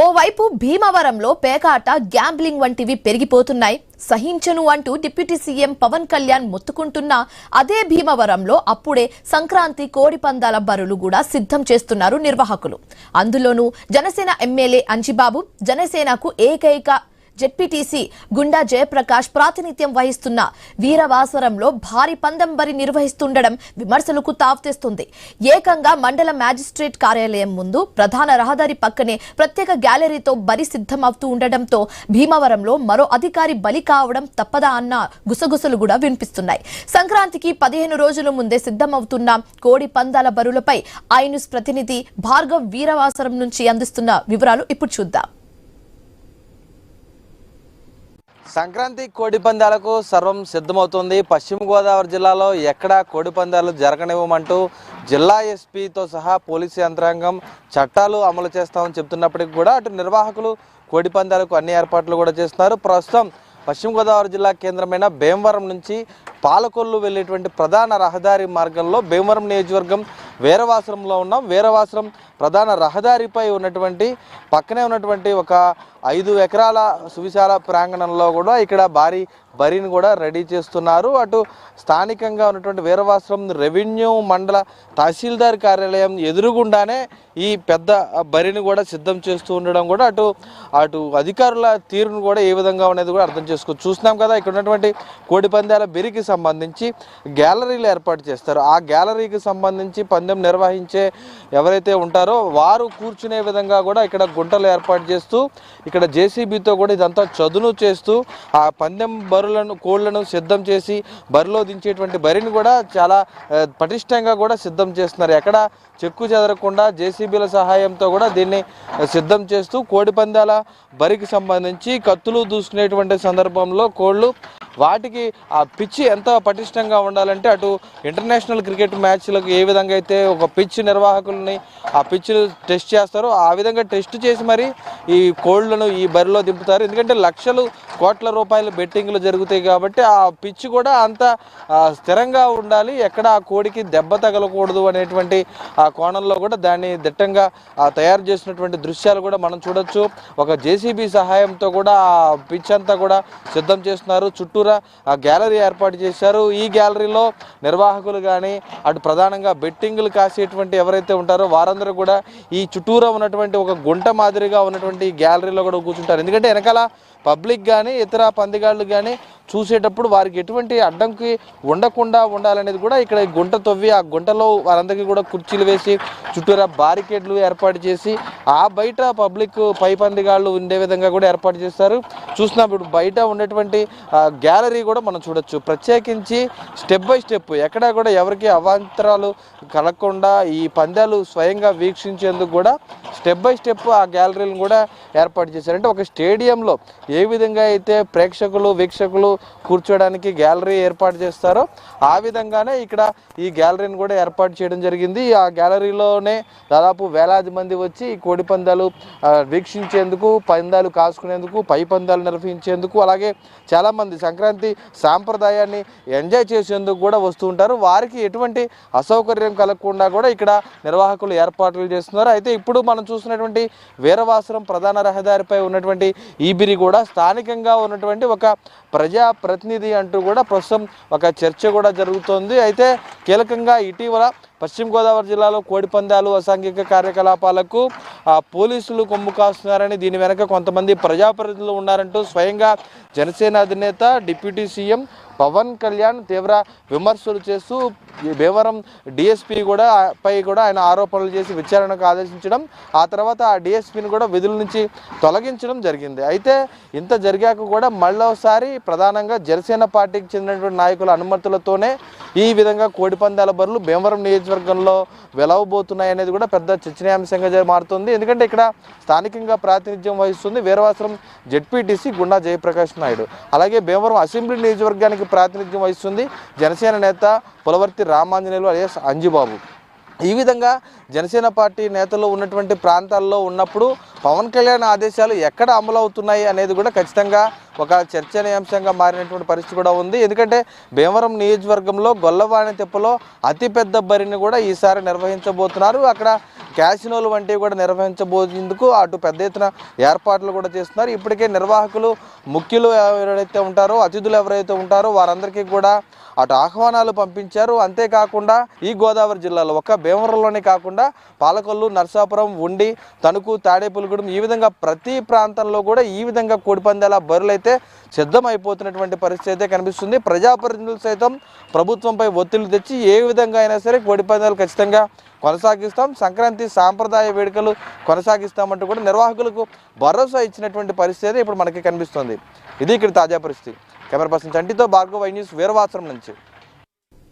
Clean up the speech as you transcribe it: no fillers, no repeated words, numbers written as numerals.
ఓవైపు భీమవరంలో పేకాట గ్యాంబ్లింగ్ వంటివి పెరిగిపోతున్నాయి. సహించను అంటూ డిప్యూటీ సీఎం పవన్ కళ్యాణ్ మొత్తుకుంటున్నా అదే భీమవరంలో అప్పుడే సంక్రాంతి కోడి పందాల బరులు కూడా సిద్ధం చేస్తున్నారు నిర్వాహకులు. అందులోనూ జనసేన ఎమ్మెల్యే అంజిబాబు, జనసేనకు ఏకైక జెడ్పీటీసీ గుండా జయప్రకాష్ ప్రాతినిధ్యం వహిస్తున్న వీరవాసరంలో భారీ పందెం బరి నిర్వహిస్తుండడం విమర్శలకు తావుతేస్తుంది. ఏకంగా మండల మ్యాజిస్ట్రేట్ కార్యాలయం ముందు ప్రధాన రహదారి పక్కనే ప్రత్యేక గ్యాలరీతో బరి సిద్ధమవుతూ ఉండడంతో భీమవరంలో మరో అధికారి బలి కావడం తప్పదా అన్న గుసగుసలు కూడా వినిపిస్తున్నాయి. సంక్రాంతికి 15 రోజుల ముందే సిద్ధమవుతున్న కోడి పందాల బరులపై ఐ న్యూస్ ప్రతినిధి భార్గవ్ వీరవాసరం నుంచి అందిస్తున్న వివరాలు ఇప్పుడు చూద్దాం. సంక్రాంతి కోడి పందాలకు సర్వం సిద్ధమవుతుంది. పశ్చిమ గోదావరి జిల్లాలో ఎక్కడా కోడి పందాలు జరగనివ్వమంటూ జిల్లా ఎస్పీతో సహా పోలీసు యంత్రాంగం చట్టాలు అమలు చేస్తామని చెప్తున్నప్పటికీ కూడా అటు నిర్వాహకులు కోడి పందాలకు అన్ని ఏర్పాట్లు కూడా చేస్తున్నారు. ప్రస్తుతం పశ్చిమ గోదావరి జిల్లా కేంద్రమైన భీమవరం నుంచి పాలకొల్లు వెళ్ళేటువంటి ప్రధాన రహదారి మార్గంలో భీమవరం నియోజకవర్గం వీరవాసరంలో ఉన్నాం. వీరవాసరం ప్రధాన రహదారిపై ఉన్నటువంటి పక్కనే ఉన్నటువంటి ఒక 5 ఎకరాల సువిశాల ప్రాంగణంలో కూడా ఇక్కడ భారీ బరిని కూడా రెడీ చేస్తున్నారు. అటు స్థానికంగా ఉన్నటువంటి వీరవాసరం రెవెన్యూ మండల తహసీల్దార్ కార్యాలయం ఎదురుగుండానే ఈ పెద్ద బరిని కూడా సిద్ధం చేస్తూ ఉండడం కూడా అటు అధికారుల తీరును కూడా ఏ విధంగా ఉన్నది కూడా అర్థం చేసుకోవచ్చు. చూస్తున్నాం కదా, ఇక్కడ ఉన్నటువంటి కోడి పందాల బెరికి సంబంధించి గ్యాలరీలు ఏర్పాటు చేస్తారు. ఆ గ్యాలరీకి సంబంధించి పందెం నిర్వహించే ఎవరైతే ఉంటారో వారు కూర్చునే విధంగా కూడా ఇక్కడ గుంటలు ఏర్పాటు చేస్తూ ఇక్కడ జేసీబీతో కూడా ఇదంతా చదును చేస్తూ ఆ పందెం కోళ్లను సిద్ధం చేసి బరిలో దించేటువంటి బరిని కూడా చాలా పటిష్టంగా కూడా సిద్ధం చేస్తున్నారు. ఎక్కడ చెక్కు చెదరకుండా జేసీబీల సహాయంతో కూడా దీన్ని సిద్ధం చేస్తూ కోడి పందాల బరికి సంబంధించి కత్తులు దూసుకునేటువంటి సందర్భంలో కోళ్ళు వాటికి ఆ పిచ్చి ఎంత పటిష్టంగా ఉండాలంటే అటు ఇంటర్నేషనల్ క్రికెట్ మ్యాచ్లకు ఏ విధంగా అయితే ఒక పిచ్ నిర్వాహకుల్ని ఆ పిచ్ను టెస్ట్ చేస్తారో ఆ విధంగా టెస్ట్ చేసి మరి ఈ కోళ్లను ఈ బరిలో దింపుతారు. ఎందుకంటే లక్షలు కోట్ల రూపాయల బెట్టింగ్లు జరుగుతాయి కాబట్టి ఆ పిచ్ కూడా అంత స్థిరంగా ఉండాలి, ఎక్కడ ఆ కోడికి దెబ్బ తగలకూడదు అనేటువంటి ఆ కోణంలో కూడా దాన్ని దిట్టంగా తయారు చేసినటువంటి దృశ్యాలు కూడా మనం చూడొచ్చు. ఒక జేసీబీ సహాయంతో కూడా ఆ పిచ్ అంతా కూడా సిద్ధం చేస్తున్నారు. చుట్టూరా ఆ గ్యాలరీ ఏర్పాటు చేశారు. ఈ గ్యాలరీలో నిర్వాహకులు కానీ అటు ప్రధానంగా బెట్టింగ్లు కాసేటువంటి ఎవరైతే ఉంటారో వారందరూ కూడా ఈ చుట్టూరా ఉన్నటువంటి ఒక గుంట మాదిరిగా ఉన్నటువంటి గ్యాలరీలో కూడా కూర్చుంటారు. ఎందుకంటే వెనకాల పబ్లిక్ కానీ ఇతర పందిగాళ్ళు కానీ చూసేటప్పుడు వారికి ఎటువంటి అడ్డంకి ఉండకుండా ఉండాలనేది కూడా ఇక్కడ గుంట తవ్వి ఆ గుంటలో వారందరికీ కూడా కుర్చీలు వేసి చుట్టూరా బారికేడ్లు ఏర్పాటు చేసి ఆ బయట పబ్లిక్ పై పందిగాళ్ళు ఉండే విధంగా కూడా ఏర్పాటు చేస్తారు. చూస్తున్నాం ఇప్పుడు బయట ఉన్నటువంటి గ్యాలరీ కూడా మనం చూడొచ్చు. ప్రత్యేకించి స్టెప్ బై స్టెప్ ఎక్కడా కూడా ఎవరికి అవాంతరాలు కలగకుండా ఈ పందాలు స్వయంగా వీక్షించేందుకు కూడా స్టెప్ బై స్టెప్ ఆ గ్యాలరీలను కూడా ఏర్పాటు చేశారు. అంటే ఒక స్టేడియంలో ఏ విధంగా అయితే ప్రేక్షకులు వీక్షకులు కూర్చోడానికి గ్యాలరీ ఏర్పాటు చేస్తారో ఆ విధంగానే ఇక్కడ ఈ గ్యాలరీని కూడా ఏర్పాటు చేయడం జరిగింది. ఆ గ్యాలరీలోనే దాదాపు వేలాది మంది వచ్చి ఈ కోడి పందాలు వీక్షించేందుకు, పందాలు కాసుకునేందుకు, పై పందాలు నిర్వహించేందుకు, అలాగే చాలామంది సంక్రాంతి సాంప్రదాయాన్ని ఎంజాయ్ చేసేందుకు కూడా వస్తూ ఉంటారు. వారికి ఎటువంటి అసౌకర్యం కలగకుండా కూడా ఇక్కడ నిర్వాహకులు ఏర్పాట్లు చేస్తున్నారు. అయితే ఇప్పుడు మనం చూస్తున్నటువంటి వీరవాసరం ప్రధాన రహదారిపై ఉన్నటువంటి ఈబిరి కూడా స్థానికంగా ఉన్నటువంటి ఒక ప్రజాప్రతినిధి అంటూ కూడా ప్రస్తుతం ఒక చర్చ కూడా జరుగుతోంది. అయితే కీలకంగా ఇటీవల పశ్చిమ గోదావరి జిల్లాలో కోడి పందాలు అసాంఘిక కార్యకలాపాలకు పోలీసులు కొమ్ము కాస్తున్నారని, దీని వెనక కొంతమంది ప్రజాప్రతినిధులు ఉన్నారంటూ స్వయంగా జనసేన అధినేత డిప్యూటీ సీఎం పవన్ కళ్యాణ్ తీవ్ర విమర్శలు చేస్తూ భీమవరం డిఎస్పీ కూడా ఆయన ఆరోపణలు చేసి విచారణకు ఆదేశించడం, ఆ తర్వాత ఆ డిఎస్పీని కూడా విధుల నుంచి తొలగించడం జరిగింది. అయితే ఇంత జరిగాక కూడా మళ్ళోసారి ప్రధానంగా జనసేన పార్టీకి చెందినటువంటి నాయకుల అనుమతులతోనే ఈ విధంగా కోడి పందాల బరులు భీమవరం నియోజకవర్గంలో వెలవబోతున్నాయి అనేది కూడా పెద్ద చర్చనీయాంశంగా మారుతుంది. ఎందుకంటే ఇక్కడ స్థానికంగా ప్రాతినిధ్యం వహిస్తుంది వీరవాసరం జెడ్పీటీసీ గుండా జయప్రకాష్ నాయుడు, అలాగే భీమవరం అసెంబ్లీ నియోజకవర్గానికి ప్రాతినిధ్యం వహిస్తుంది జనసేన నేత పులవర్తి రామాంజనేయులు alias అంజిబాబు. ఈ విధంగా జనసేన పార్టీ నేతలు ఉన్నటువంటి ప్రాంతాల్లో ఉన్నప్పుడు పవన్ కళ్యాణ్ ఆదేశాలు ఎక్కడ అమలు అవుతున్నాయి అనేది కూడా ఖచ్చితంగా ఒక చర్చనీయాంశంగా మారినటువంటి పరిస్థితి కూడా ఉంది. ఎందుకంటే భీమవరం నియోజకవర్గంలో గొల్లవాణి తిప్పలో అతిపెద్ద బరిని కూడా ఈసారి నిర్వహించబోతున్నారు. అక్కడ క్యాసినోలు వంటివి కూడా నిర్వహించబోయేందుకు అటు పెద్ద ఎత్తున ఏర్పాట్లు కూడా చేస్తున్నారు. ఇప్పటికే నిర్వాహకులు ముఖ్యులు ఎవరైతే ఉంటారో, అతిథులు ఎవరైతే ఉంటారో వారందరికీ కూడా అటు ఆహ్వానాలు పంపించారు. అంతేకాకుండా ఈ గోదావరి జిల్లాలో ఒక్క భీమవరంలోనే కాకుండా పాలకొల్లు, నర్సాపురం, ఉండి, తణుకు, తాడేపల్లిగూడెం ఈ విధంగా ప్రతి ప్రాంతంలో కూడా ఈ విధంగా కోడిపందాల బరులైతే సిద్ధమైపోతున్నటువంటి పరిస్థితి అయితే కనిపిస్తుంది. ప్రజాప్రతినిధులు సైతం ప్రభుత్వంపై ఒత్తిళ్లు తెచ్చి ఏ విధంగా అయినా సరే కోడిపందాలు ఖచ్చితంగా కొనసాగిస్తాం, సంక్రాంతి సాంప్రదాయ వేడుకలు కొనసాగిస్తామంటూ కూడా నిర్వాహకులకు భరోసా ఇచ్చినటువంటి పరిస్థితి ఇప్పుడు మనకి కనిపిస్తుంది. ఇది ఇక్కడ తాజా పరిస్థితి. కెమెరా పర్సన్ చంటితో భార్గవ్, ఐ న్యూస్, వీరవాసరం నుంచి.